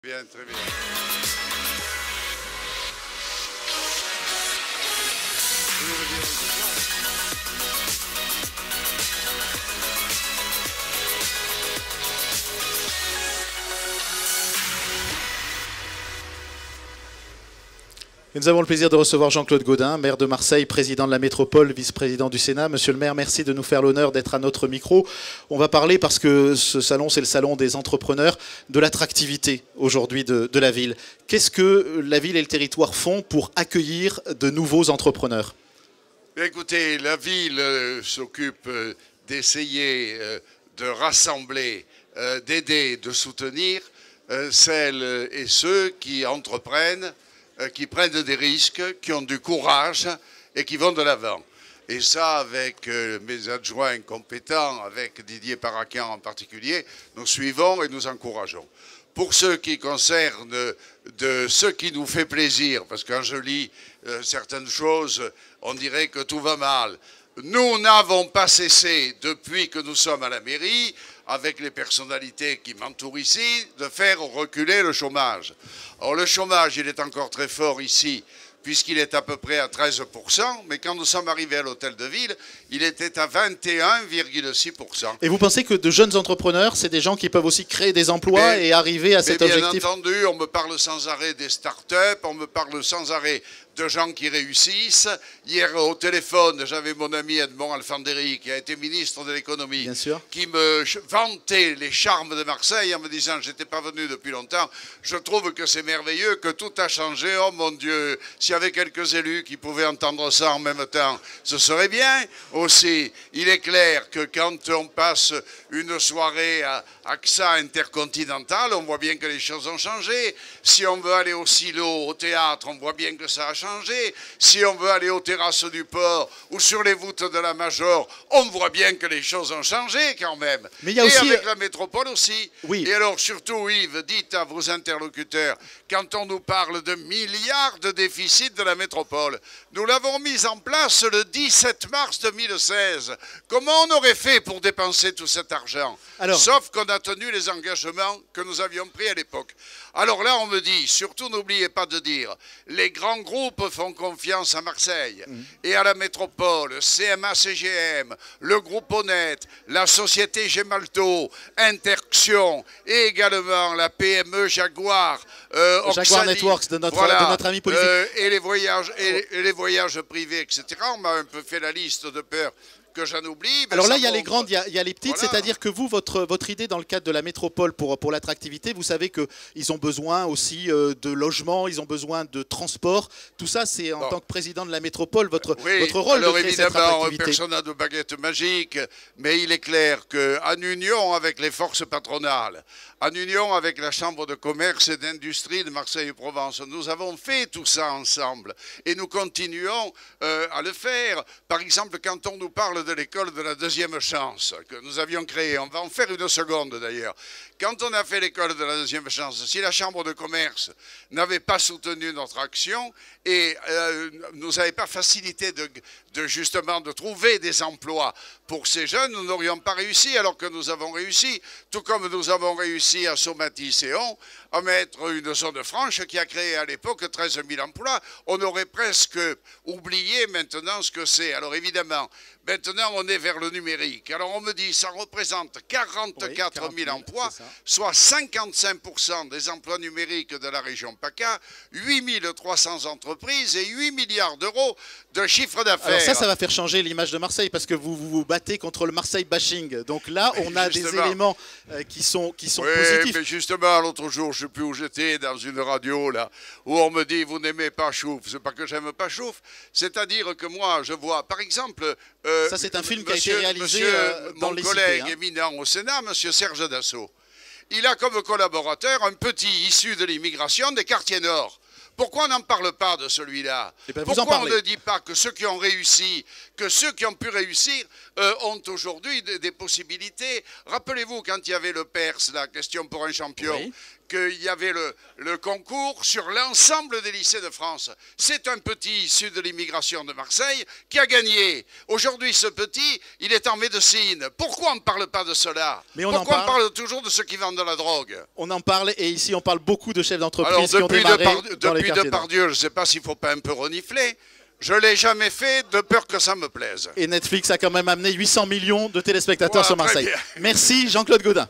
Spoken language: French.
Bien, très bien. Et nous avons le plaisir de recevoir Jean-Claude Gaudin, maire de Marseille, président de la métropole, vice-président du Sénat. Monsieur le maire, merci de nous faire l'honneur d'être à notre micro. On va parler, parce que ce salon, c'est le salon des entrepreneurs, de l'attractivité aujourd'hui de la ville. Qu'est-ce que la ville et le territoire font pour accueillir de nouveaux entrepreneurs? Écoutez, la ville s'occupe d'essayer de rassembler, d'aider, de soutenir celles et ceux qui entreprennent, qui prennent des risques, qui ont du courage et qui vont de l'avant. Et ça, avec mes adjoints compétents, avec Didier Paraquian en particulier, nous suivons et nous encourageons. Pour ce qui concerne de ce qui nous fait plaisir, parce que quand je lis certaines choses, on dirait que tout va mal. Nous n'avons pas cessé, depuis que nous sommes à la mairie, avec les personnalités qui m'entourent ici, de faire reculer le chômage. Or, le chômage, il est encore très fort ici, puisqu'il est à peu près à 13%, mais quand nous sommes arrivés à l'hôtel de ville, il était à 21,6%. Et vous pensez que de jeunes entrepreneurs, c'est des gens qui peuvent aussi créer des emplois et arriver à cet objectif? Bien entendu, on me parle sans arrêt des start-up, on me parle sans arrêt de gens qui réussissent. Hier, au téléphone, j'avais mon ami Edmond Alfandéry, qui a été ministre de l'économie, qui me vantait les charmes de Marseille en me disant « j'étais pas venu depuis longtemps, je trouve que c'est merveilleux, que tout a changé, oh mon Dieu, s'il y avait quelques élus qui pouvaient entendre ça en même temps, ce serait bien aussi ». Il est clair que quand on passe une soirée à AXA Intercontinental, on voit bien que les choses ont changé. Si on veut aller au silo, au théâtre, on voit bien que ça a changé. Si on veut aller aux terrasses du port ou sur les voûtes de la Major, on voit bien que les choses ont changé quand même. Mais il y a aussi... avec la métropole aussi. Oui. Et alors surtout, Yves, dites à vos interlocuteurs, quand on nous parle de milliards de déficit de la métropole, nous l'avons mis en place le 17 mars 2016. Comment on aurait fait pour dépenser tout cet argent? Sauf qu'on a tenu les engagements que nous avions pris à l'époque. Alors là, on me dit, surtout n'oubliez pas de dire, les grands groupes font confiance à Marseille et à la métropole, CMA-CGM, le groupe Honnête, la société Gemalto, Interxion et également la PME Jaguar, Jaguar Networks de notre ami politique. Et les voyages privés, etc. On m'a un peu fait la liste de peur que j'en oublie. Alors là, il y a les grandes, il y a les petites, voilà. C'est-à-dire que vous, votre idée dans le cadre de la métropole pour l'attractivité, vous savez qu'ils ont besoin aussi de logements, ils ont besoin de transport. Tout ça, c'est en tant que président de la métropole, votre rôle de créer cette attractivité. Alors évidemment, personne n'a de baguette magique, mais il est clair qu'en union avec les forces patronales, en union avec la Chambre de commerce et d'industrie de Marseille-Provence, nous avons fait tout ça ensemble et nous continuons à le faire. Par exemple, quand on nous parle de l'école de la deuxième chance que nous avions créée, on va en faire une seconde d'ailleurs. Quand on a fait l'école de la deuxième chance, si la Chambre de commerce n'avait pas soutenu notre action et nous n'avait pas facilité justement de trouver des emplois pour ces jeunes, nous n'aurions pas réussi, alors que nous avons réussi, tout comme nous avons réussi à Somatis-Séon à mettre une zone franche qui a créé à l'époque 13 000 emplois. On aurait presque oublié maintenant ce que c'est. Alors évidemment, maintenant on est vers le numérique. Alors on me dit ça représente 44 000 emplois, soit 55% des emplois numériques de la région PACA, 8 300 entreprises et 8 milliards d'euros de chiffre d'affaires. Alors ça va faire changer l'image de Marseille parce que vous vous battez contre le Marseille bashing. Donc là, on a des éléments qui sont positifs. Mais justement, l'autre jour, je ne sais plus où j'étais, dans une radio, là, où on me dit, vous n'aimez pas Chouf. C'est pas que j'aime pas Chouf, c'est-à-dire que moi, je vois, par exemple... ça, c'est un film qui a été réalisé dans les mon collègue éminent au Sénat, monsieur Serge Dassault. Il a comme collaborateur un petit issu de l'immigration des quartiers nord. Pourquoi on n'en parle pas de celui-là? Pourquoi on ne dit pas que ceux qui ont réussi, que ceux qui ont pu réussir ont aujourd'hui des possibilités. Rappelez-vous, quand il y avait le PERS, la question pour un champion, Oui. qu'il y avait le concours sur l'ensemble des lycées de France. C'est un petit issu de l'immigration de Marseille qui a gagné. Aujourd'hui, ce petit, il est en médecine. Pourquoi on ne parle pas de cela? Mais on Pourquoi en on parle toujours de ceux qui vendent de la drogue? On en parle et ici on parle beaucoup de chefs Alors, d'entreprise qui ont démarré dans les depuis quartiers nord. Depardieu, je ne sais pas s'il ne faut pas un peu renifler. Je ne l'ai jamais fait de peur que ça me plaise. Et Netflix a quand même amené 800 millions de téléspectateurs Voilà, sur très Marseille. bien. Merci Jean-Claude Gaudin.